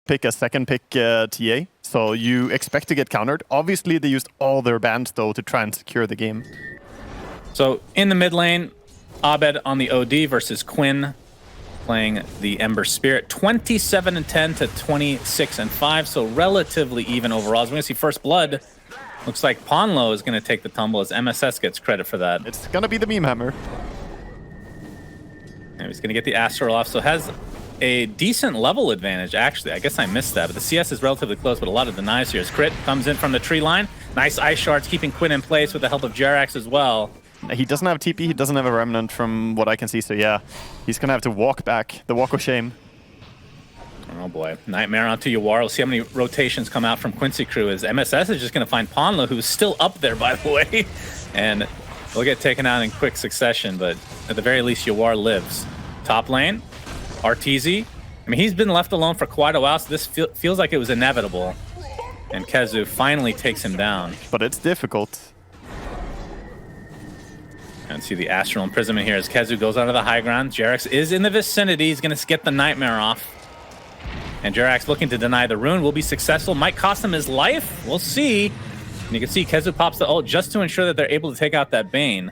pick a second pick TA, so you expect to get countered. Obviously, they used all their bans, though, to try and secure the game. So in the mid lane, Abed on the OD versus Quinn playing the Ember Spirit. 27-10 to 26-5, so relatively even overall. As we're going to see first blood, looks like Ponlo is going to take the tumble as MSS gets credit for that. It's going to be the meme hammer. And he's going to get the Astral off, so has a decent level advantage, actually. I guess I missed that, but the CS is relatively close, but a lot of denies here. As Crit comes in from the tree line. Nice Ice Shards keeping Quinn in place with the help of Jerax as well. He doesn't have TP, he doesn't have a Remnant from what I can see, so yeah. He's going to have to walk back, the walk of shame. Oh boy, Nightmare onto Yawar. We'll see how many rotations come out from Quincy Crew as MSS is just going to find Ponlo, who's still up there, by the way. And we'll get taken out in quick succession, but at the very least, Yawar lives. Top lane, Arteezy. I mean, he's been left alone for quite a while, so this feels like it was inevitable. And Kezu finally takes him down. But it's difficult. And see the Astral Imprisonment here as Kezu goes onto the high ground. Jerax is in the vicinity. He's going to get the Nightmare off. And Jerax looking to deny the rune. Will be successful. Might cost him his life. We'll see. And you can see Kezu pops the ult just to ensure that they're able to take out that Bane.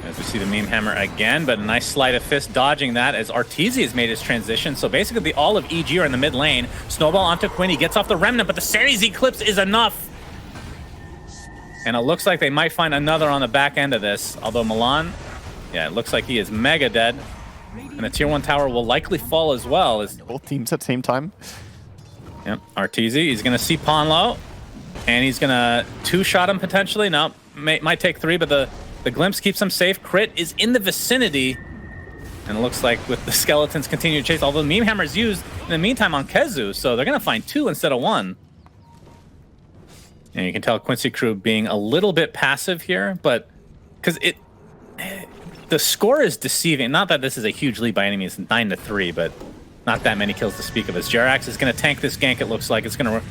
As we see the meme hammer again, but a nice sleight of fist dodging that as Arteezy has made his transition. So basically all of EG are in the mid lane. Snowball onto Quinn. He gets off the Remnant, but the Series Eclipse is enough. And it looks like they might find another on the back end of this. Although Milan, yeah, it looks like he is mega dead. And the tier 1 tower will likely fall as well. As both teams at the same time. Yep, Arteezy, he's going to see Ponlo. And he's going to two-shot him potentially. No, might take 3, but the glimpse keeps him safe. Crit is in the vicinity. And it looks like with the skeletons continue to chase, although the meme hammer is used in the meantime on Kezu. So they're going to find 2 instead of 1. And you can tell Quincy Crew being a little bit passive here, but because the score is deceiving. Not that this is a huge lead by any means, 9-3, but not that many kills to speak of. As Jerax is going to tank this gank, it looks like it's going to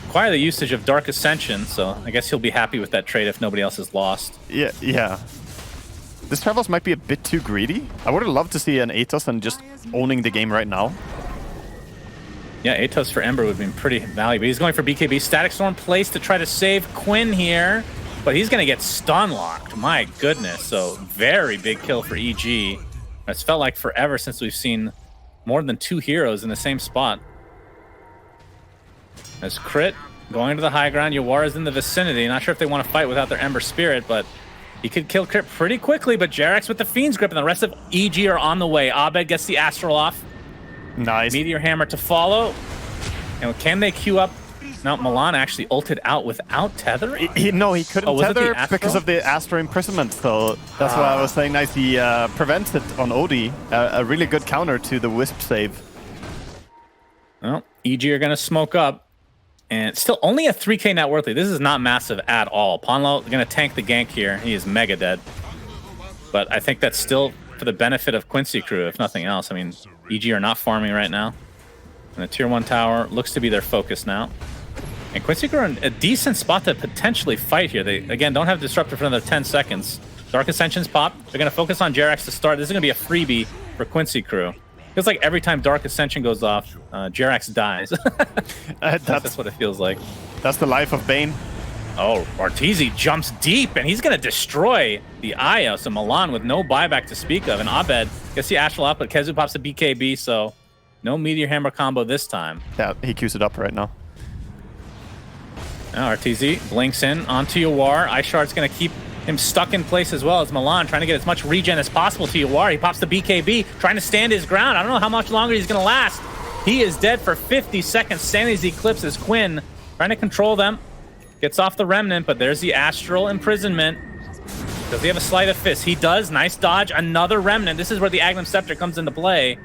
require the usage of Dark Ascension, so I guess he'll be happy with that trade if nobody else is lost. Yeah. This Travels might be a bit too greedy. I would have loved to see an Atos and just owning the game right now. Yeah, Atos for Ember would have been pretty valuable. He's going for BKB. Static Storm placed to try to save Quinn here, but he's going to get stun locked. My goodness. So very big kill for EG. It's felt like forever since we've seen more than 2 heroes in the same spot. As Crit going to the high ground. Yawar is in the vicinity. Not sure if they want to fight without their Ember Spirit, but he could kill Crit pretty quickly. But Jerax with the Fiend's Grip, and the rest of EG are on the way. Abed gets the Astral off. Nice. Meteor Hammer to follow. And can they queue up? No, Milan actually ulted out without tethering? No, he couldn't tether because of the Astral Imprisonment. So that's why I was saying nice. He prevents it on OD. A really good counter to the Wisp save. Well, EG are going to smoke up. And still only a 3k net worthly. This is not massive at all. Ponlo going to tank the gank here. He is mega dead. But I think that's still for the benefit of Quincy Crew, if nothing else. I mean, EG are not farming right now. And the tier 1 tower looks to be their focus now. And Quincy Crew are in a decent spot to potentially fight here. They, again, don't have Disruptor for another 10 seconds. Dark Ascension's pop. They're going to focus on Jerax to start. This is going to be a freebie for Quincy Crew. Feels like every time Dark Ascension goes off, Jerax dies. That's what it feels like. That's the life of Bane. Oh, Arteezy jumps deep, and he's going to destroy the Io. So Milan with no buyback to speak of. And Abed gets the Astral output. Kezu pops the BKB, so no Meteor Hammer combo this time. Yeah, he queues it up right now. Now Arteezy blinks in onto Yawar. Ice Shard's going to keep him stuck in place as well as Milan trying to get as much regen as possible to Yawar. He pops the BKB, trying to stand his ground. I don't know how much longer he's going to last. He is dead for 50 seconds. Sandy's Eclipse is Quinn trying to control them. Gets off the Remnant, but there's the Astral Imprisonment. Does he have a sleight of fist? He does. Nice dodge. Another Remnant. This is where the Agnum Scepter comes into play.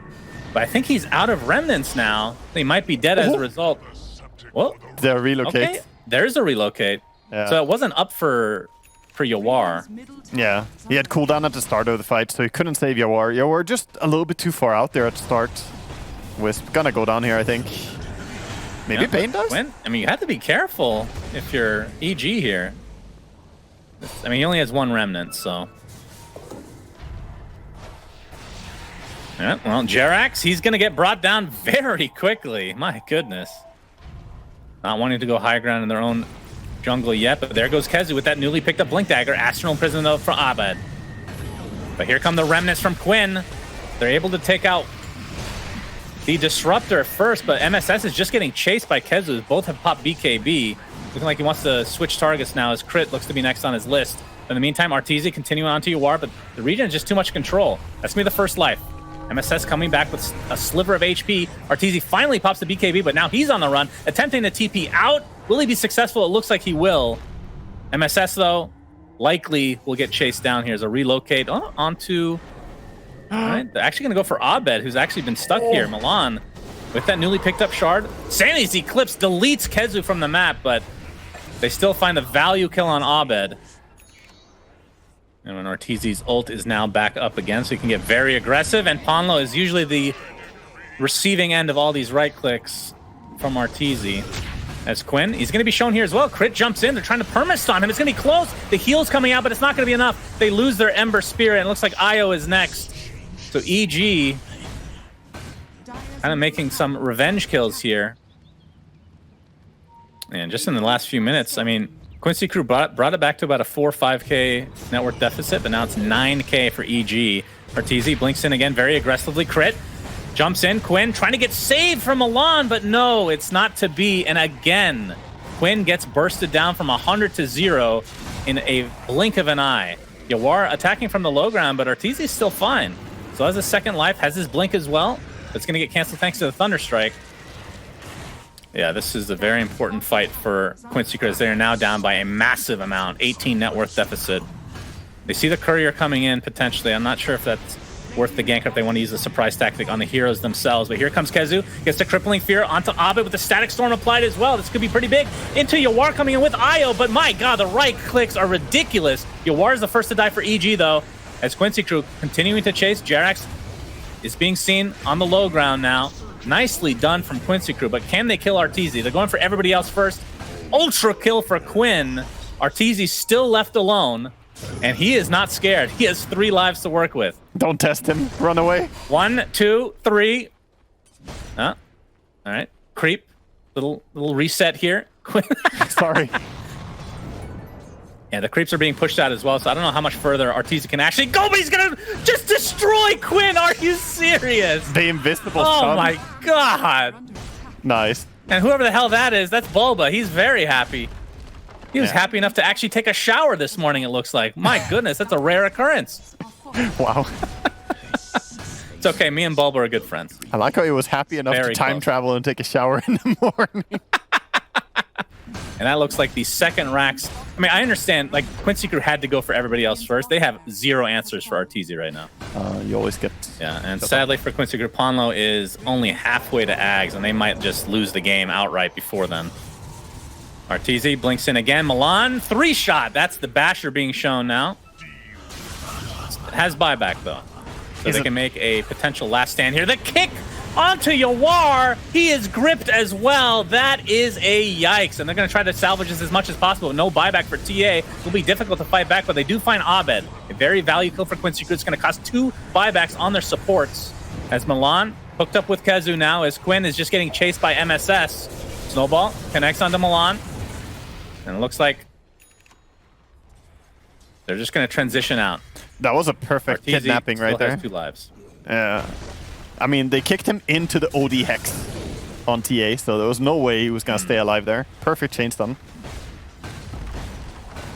But I think he's out of Remnants now. He might be dead as a result. Well, they're relocate. Okay, there's a relocate. Yeah. So it wasn't up for Yawar. Yeah, he had cooldown at the start of the fight, so he couldn't save Yawar. Yawar just a little bit too far out there at the start. Wisp gonna go down here, I think. Maybe Yeah, Bane does? When? I mean, you have to be careful if you're EG here. I mean, he only has 1 Remnant, so. Yeah, well, Jerax, he's going to get brought down very quickly. My goodness. Not wanting to go high ground in their own jungle yet, but there goes Kezu with that newly picked up Blink Dagger. Astral Imprisonment from Abed. But here come the remnants from Quinn. They're able to take out the Disruptor first, but MSS is just getting chased by Kezu. Both have popped BKB. Looking like he wants to switch targets now as Crit looks to be next on his list. In the meantime, Arteezy continuing on to Yawar, but the region is just too much control. That's going to be the first life. MSS coming back with a sliver of HP. Arteezy finally pops the BKB, but now he's on the run, attempting to TP out. Will he be successful? It looks like he will. MSS, though, likely will get chased down here as a relocate onto... All right, they're actually going to go for Abed, who's actually been stuck here. Milan, with that newly picked up shard. Sanity's Eclipse deletes Kezu from the map, but they still find a value kill on Abed. And when Arteezy's ult is now back up again, so he can get very aggressive. And Ponlo is usually the receiving end of all these right clicks from Arteezy. As Quinn, he's going to be shown here as well. Crit jumps in. They're trying to perma-stun him. It's going to be close. The heal's coming out, but it's not going to be enough. They lose their Ember Spirit, and it looks like Io is next. So EG kind of making some revenge kills here. And just in the last few minutes, I mean, Quincy Crew brought it back to about a 4 or 5k net worth deficit, but now it's 9k for EG. Arteezy blinks in again very aggressively. Crit jumps in. Quinn trying to get saved from Milan, but no, it's not to be. And again, Quinn gets bursted down from 100 to 0 in a blink of an eye. Yawar attacking from the low ground, but Arteezy's still fine. So has a second life, has his blink as well. It's going to get canceled thanks to the Thunderstrike. Yeah, this is a very important fight for Quincy because they are now down by a massive amount, 18 net worth deficit. They see the courier coming in potentially. I'm not sure if that's worth the gank or if they want to use the surprise tactic on the heroes themselves. But here comes Kezu, gets the Crippling Fear onto Abed with the Static Storm applied as well. This could be pretty big. Into Yawar coming in with Io, but my god, the right clicks are ridiculous. Yawar is the first to die for EG though, as Quincy Crew continuing to chase. Jerax is being seen on the low ground now. Nicely done from Quincy Crew, but can they kill Arteezy? They're going for everybody else first. Ultra kill for Quinn. Arteezy still left alone, and he is not scared. He has 3 lives to work with. Don't test him. Run away. 1, 2, 3. All right. Creep. Little reset here. Sorry. Yeah, the creeps are being pushed out as well, so I don't know how much further Arteezy can actually go, but he's gonna just destroy Quinn. Are you serious? The invisible Oh sun. my god. Nice. And whoever the hell that is, that's Bulba. He's very happy. He was happy enough to actually take a shower this morning, it looks like. My goodness, that's a rare occurrence. Wow. It's okay, me and Bulba are good friends. I like how he was happy enough Very to time close. travel and take a shower in the morning. And that looks like the second racks. I mean, I understand, like, Quincy Crew had to go for everybody else first. They have 0 answers for Arteezy right now. You always get... Yeah, and sadly for Quincy Crew, Ponlo is only halfway to Ags, and they might just lose the game outright before then. Arteezy blinks in again. Milan, 3-shot. That's the basher being shown now. It has buyback, though. So they can make a potential last stand here. The kick onto Yawar. He is gripped as well. That is a yikes. And they're going to try to salvage this as much as possible. No buyback for TA. It will be difficult to fight back, but they do find Abed. A very value kill for Quincy Crew. It's going to cost 2 buybacks on their supports. As Milan hooked up with Kezu now, as Quinn is just getting chased by MSS. Snowball connects onto Milan. And it looks like they're just going to transition out. That was a perfect Arteezy kidnapping right still there. has 2 lives. Yeah. I mean, they kicked him into the OD Hex on TA, so there was no way he was going to stay alive there. Perfect chain stun.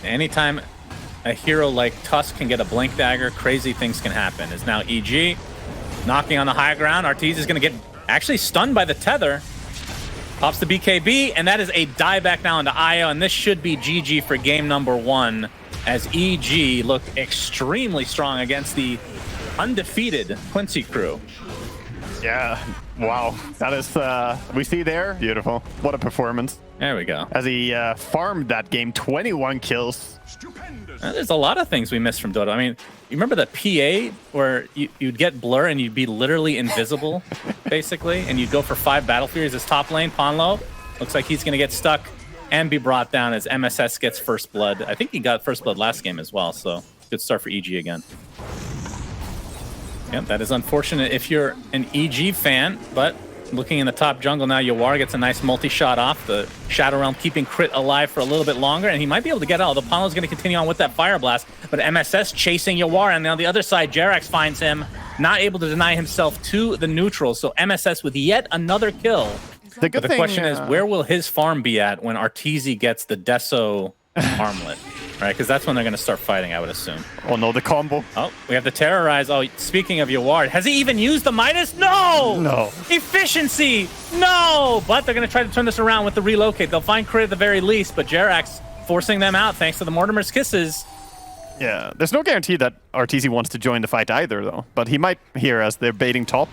Anytime a hero like Tusk can get a Blink Dagger, crazy things can happen. Is now EG knocking on the high ground. Arteezy is going to get actually stunned by the tether. Pops the BKB, and that is a dieback now into Io, and this should be GG for game number 1, as EG look extremely strong against the undefeated Quincy Crew. Yeah. Wow. That is, we see there. Beautiful. What a performance. There we go. As he farmed that game, 21 kills. There's a lot of things we missed from Dota. I mean, you remember the PA where you'd get blur and you'd be literally invisible, basically, and you'd go for 5 Battle Furies as top lane. Ponlo looks like he's going to get stuck and be brought down as MSS gets first blood. I think he got first blood last game as well, so good start for EG again. Yep, that is unfortunate if you're an EG fan, but looking in the top jungle now, Yawar gets a nice multi-shot off. The Shadow Realm keeping Crit alive for a little bit longer, and he might be able to get out. The Apollo's going to continue on with that Fire Blast, but MSS chasing Yawar, and on the other side, Jerax finds him, not able to deny himself to the neutral, so MSS with yet another kill. The question is, where will his farm be at when Arteezy gets the Deso armlet? Right, because that's when they're going to start fighting, I would assume. Oh no, the combo. Oh, we have the Terrorize. Oh, speaking of Yawar, has he even used the Midas? No! No. Efficiency! No! But they're going to try to turn this around with the relocate. They'll find Crit at the very least, but Jerax forcing them out thanks to the Mortimer's Kisses. Yeah, there's no guarantee that Arteezy wants to join the fight either, though. But he might here as they're baiting top.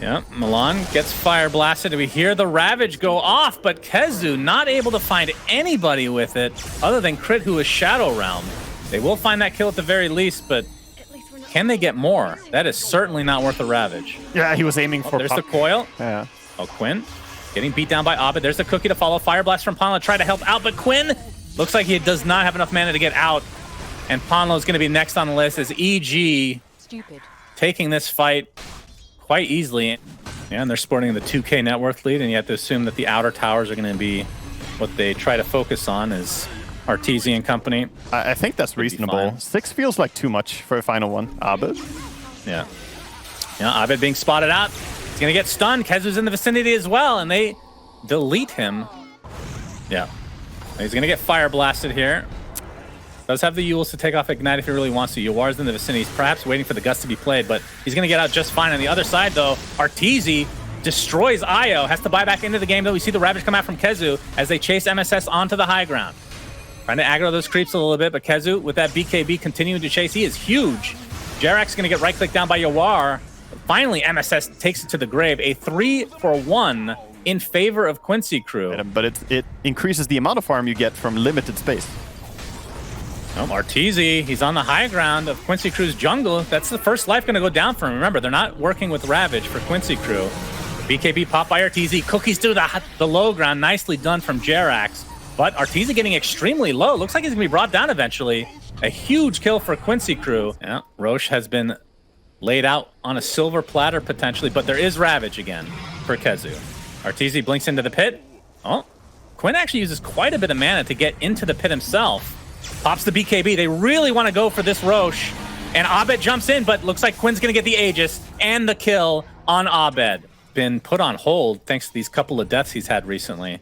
Yeah, Milan gets fire blasted. We hear the Ravage go off, but Kezu not able to find anybody with it other than Crit, who is Shadow Realm. They will find that kill at the very least, but can they get more? That is certainly not worth a Ravage. Yeah, he was aiming for there's the coil. Yeah. Oh, Quinn getting beat down by Abed. There's the cookie to follow. Fire Blast from Ponlo. Try to help out, but Quinn looks like he does not have enough mana to get out. And Ponlo is going to be next on the list as EG taking this fight quite easily. Yeah, and they're sporting the 2K net worth lead, and you have to assume that the outer towers are going to be what they try to focus on as Arteezy and company. I think that's reasonable. 6 feels like too much for a final one. Abed? Yeah. Yeah, Abed being spotted out. He's going to get stunned. Kezu's in the vicinity as well, and they delete him. Yeah. He's going to get fire blasted here. Does have the Yules to take off Ignite if he really wants to. Yawar's in the vicinity. He's perhaps waiting for the Gust to be played, but he's going to get out just fine. On the other side, though, Arteezy destroys Io. Has to buy back into the game, though. We see the Ravage come out from Kezu as they chase MSS onto the high ground. Trying to aggro those creeps a little bit, but Kezu, with that BKB, continuing to chase. He is huge. Jerax going to get right-clicked down by Yawar. Finally, MSS takes it to the grave. A 3-for-1 in favor of Quincy crew. But it increases the amount of farm you get from limited space. Oh, Arteezy, he's on the high ground of Quincy Crew's jungle. That's the first life going to go down for him. Remember, they're not working with Ravage for Quincy Crew. BKB pop by Arteezy. Cookies through the low ground. Nicely done from Jerax. But Arteezy getting extremely low. Looks like he's going to be brought down eventually. A huge kill for Quincy Crew. Yeah, Roche has been laid out on a silver platter potentially, but there is Ravage again for Kezu. Arteezy blinks into the pit. Oh, Quinn actually uses quite a bit of mana to get into the pit himself. Pops the BKB. They really want to go for this Roche. And Abed jumps in, but looks like Quinn's going to get the Aegis and the kill on Abed. Been put on hold thanks to these couple of deaths he's had recently.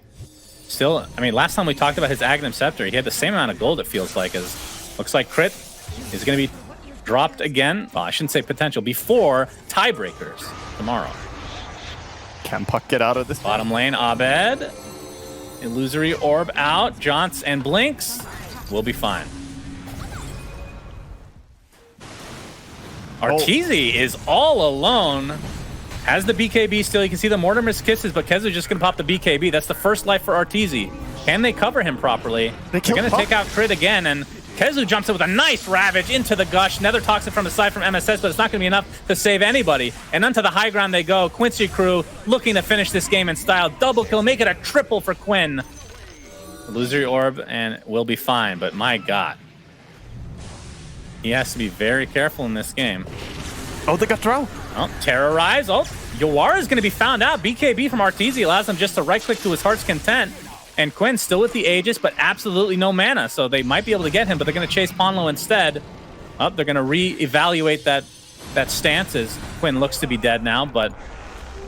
Still, I mean, last time we talked about his Agnum Scepter, he had the same amount of gold, it feels like, as looks like Crit is going to be dropped again. Well, I shouldn't say potential, before tiebreakers tomorrow. Can Puck get out of this? Bottom lane, Abed. Illusory Orb out. Jaunts and Blinks. We'll be fine. Arteezy is all alone. Has the BKB still. You can see the Mortimer's Kisses, but Kezu's just going to pop the BKB. That's the first life for Arteezy. Can they cover him properly? They're going to take out Crit again, and Kezu jumps in with a nice Ravage into the Gush. Nether Toxin from the side from MSS, but it's not going to be enough to save anybody. And onto the high ground they go. Quincy Crew looking to finish this game in style. Double kill, make it a triple for Quinn. Illusory Orb, and we'll be fine, but my God. He has to be very careful in this game. Oh, they got drowned. Oh, Terrorize. Oh, Yawar is going to be found out. BKB from Arteezy allows him just to right-click to his heart's content. And Quinn still with the Aegis, but absolutely no mana, so they might be able to get him, but they're going to chase Ponlo instead. Oh, they're going to re-evaluate that stance as Quinn looks to be dead now, but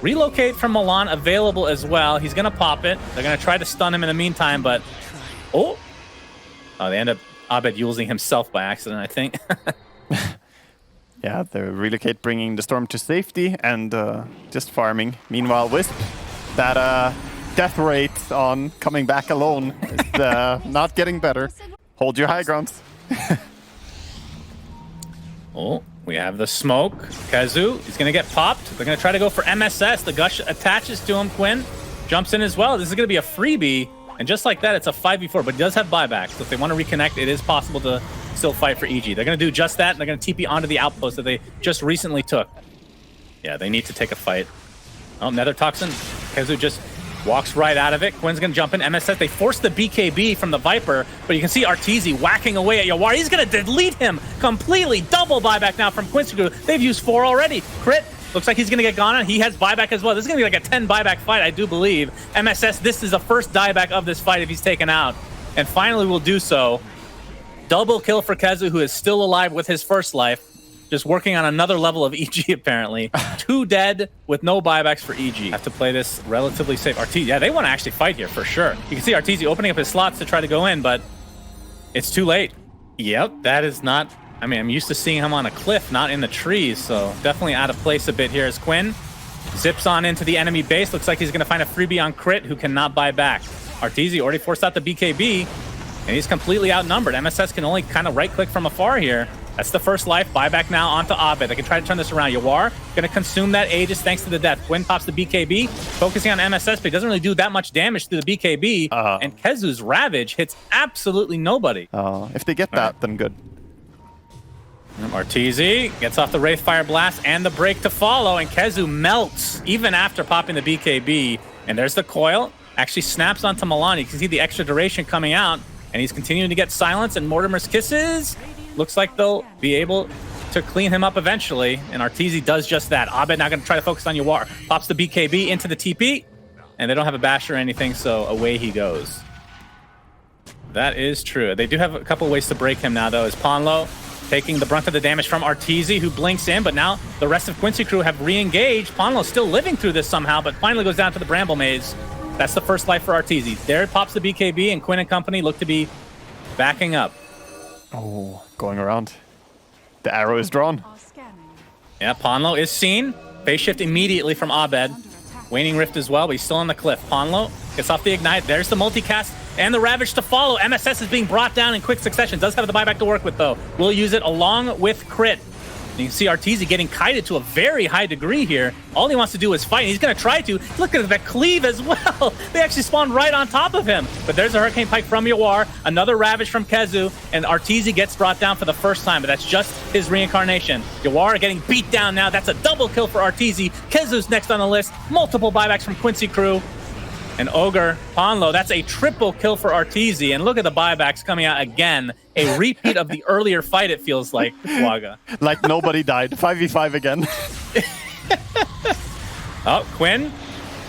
relocate from Milan available as well. He's going to pop it. They're going to try to stun him in the meantime, but... Oh, they end up Abed using himself by accident, I think. Yeah, they relocate, bringing the Storm to safety and just farming. Meanwhile, Wisp, that death rate on coming back alone is not getting better. Hold your high grounds. Oh, we have the smoke. Kezu, he's going to get popped. They're going to try to go for MSS. The Gush attaches to him. Quinn jumps in as well. This is going to be a freebie. And just like that, it's a 5v4, but he does have buybacks. So if they want to reconnect, it is possible to still fight for EG. They're going to do just that, and they're going to TP onto the outpost that they just recently took. Yeah, they need to take a fight. Oh, Nether Toxin. Kezu just Walks right out of it. Quinn's going to jump in. MSS, they force the BKB from the Viper, but you can see Arteezy whacking away at Yawar. He's going to delete him completely. Double buyback now from QUINCY Crew. They've used 4 already. Crit, looks like he's going to get gone on. He has buyback as well. This is going to be like a 10 buyback fight, I do believe. MSS, this is the first dieback of this fight if he's taken out. And finally will do so. Double kill for Kezu, who is still alive with his first life. Just working on another level of EG, apparently. 2 dead with no buybacks for EG. Have to play this relatively safe. Arteezy, yeah, they want to actually fight here for sure. You can see Arteezy opening up his slots to try to go in, but it's too late. Yep, that is not... I mean, I'm used to seeing him on a cliff, not in the trees, so definitely out of place a bit here as Quinn zips on into the enemy base. Looks like he's going to find a freebie on Crit, who cannot buy back. Arteezy already forced out the BKB, and he's completely outnumbered. MSS can only kind of right-click from afar here. That's the first life. Buyback now onto Abed. They can try to turn this around. Yawar going to consume that Aegis thanks to the death. Quinn pops the BKB, focusing on MSS, but he doesn't really do that much damage to the BKB. And Kezu's Ravage hits absolutely nobody. If they get that, then good. Arteezy gets off the Wraithfire Blast and the break to follow, and Kezu melts even after popping the BKB. And there's the coil. Actually snaps onto Milan. You can see the extra duration coming out, and he's continuing to get silence, and Mortimer's Kisses. Looks like they'll be able to clean him up eventually, and Arteezy does just that. Abed now going to try to focus on Yawar. Pops the BKB into the TP, and they don't have a bash or anything, so away he goes. That is true. They do have a couple ways to break him now, though, as Ponlo taking the brunt of the damage from Arteezy, who blinks in, but now the rest of QUINCY Crew have re-engaged. Ponlo still living through this somehow, but finally goes down to the Bramble Maze. That's the first life for Arteezy. There pops the BKB, and Quinn and company look to be backing up. Oh, going around. The arrow is drawn. Yeah, Ponlo is seen. Phase shift immediately from Abed. Waning Rift as well, but he's still on the cliff. Ponlo gets off the Ignite. There's the multicast and the Ravage to follow. MSS is being brought down in quick succession. Does have the buyback to work with, though. Will use it along with Crit. And you can see Arteezy getting kited to a very high degree here. All he wants to do is fight. He's going to try to. Look at that cleave as well. They actually spawned right on top of him. But there's a Hurricane Pike from Yawar, another Ravage from Kezu, and Arteezy gets brought down for the first time, but that's just his reincarnation. Yawar getting beat down now. That's a double kill for Arteezy. Kezu's next on the list. Multiple buybacks from QUINCY Crew. And Ogre, Ponlo, that's a triple kill for Arteezy. And look at the buybacks coming out again. A repeat of the earlier fight, it feels like, Waga. Like nobody died. 5v5 again. Oh, Quinn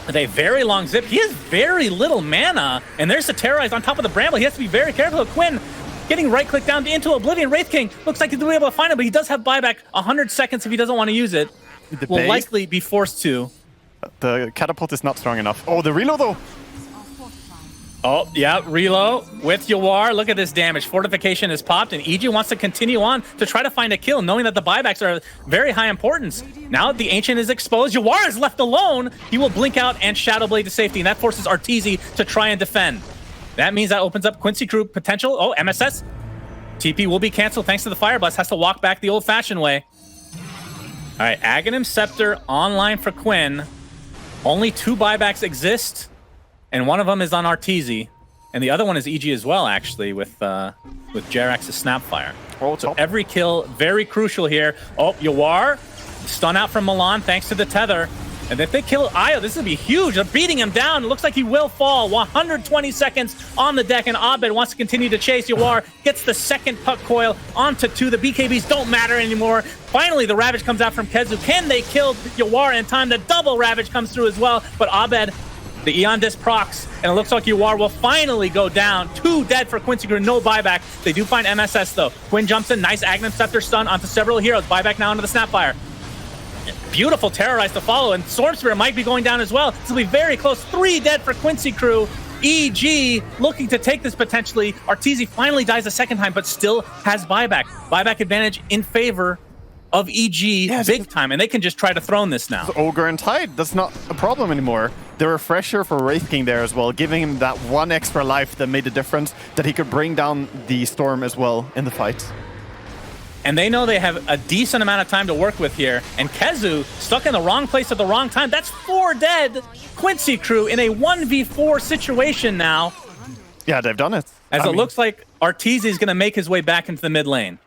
with a very long zip. He has very little mana. And there's the Terrorize on top of the Bramble. He has to be very careful. Quinn getting right-click down into Oblivion. Wraith King looks like he'll be able to find him, but he does have buyback 100 seconds if he doesn't want to use it. Will likely be forced to. The catapult is not strong enough. Oh, the reload though. Oh, yeah, reload with Yawar. Look at this damage. Fortification is popped, and EG wants to continue on to try to find a kill, knowing that the buybacks are very high importance. Now the Ancient is exposed. Yawar is left alone. He will blink out and Shadow Blade to safety, and that forces Arteezy to try and defend. That means that opens up QUINCY Crew potential. Oh, MSS. TP will be canceled thanks to the Fire Blast. Has to walk back the old-fashioned way. All right, Aghanim Scepter online for Quinn. Only 2 buybacks exist, and one of them is on Arteezy, and the other one is EG as well, actually, with Jerax's Snapfire. Oh, so every kill, very crucial here. Oh, Yawar, stun out from Milan thanks to the tether. And if they kill Io, this is going to be huge. They're beating him down. It looks like he will fall. 120 seconds on the deck, and Abed wants to continue to chase. Yawar gets the second puck coil onto 2. The BKBs don't matter anymore. Finally, the Ravage comes out from Kezu. Can they kill Yawar in time? The double Ravage comes through as well, but Abed, the Eon Disc procs, and it looks like Yawar will finally go down. 2 dead for QUINCY Crew, no buyback. They do find MSS, though. Quinn jumps in, nice Aghanim Scepter stun onto several heroes. Buyback now onto the Snapfire. Beautiful Terrorize to follow, and Storm Spirit might be going down as well. This will be very close. 3 dead for QUINCY Crew. EG looking to take this potentially. Arteezy finally dies a second time, but still has buyback. Buyback advantage in favor of EG big time, and they can just try to throne this now. Ogre and Tide, that's not a problem anymore. The refresher for Wraith King there as well, giving him that 1 extra life that made the difference, that he could bring down the Storm as well in the fight. And they know they have a decent amount of time to work with here. And Kezu stuck in the wrong place at the wrong time. That's 4 dead. QUINCY Crew in a 1v4 situation now. Yeah, they've done it. As it looks like Arteezy is going to make his way back into the mid lane.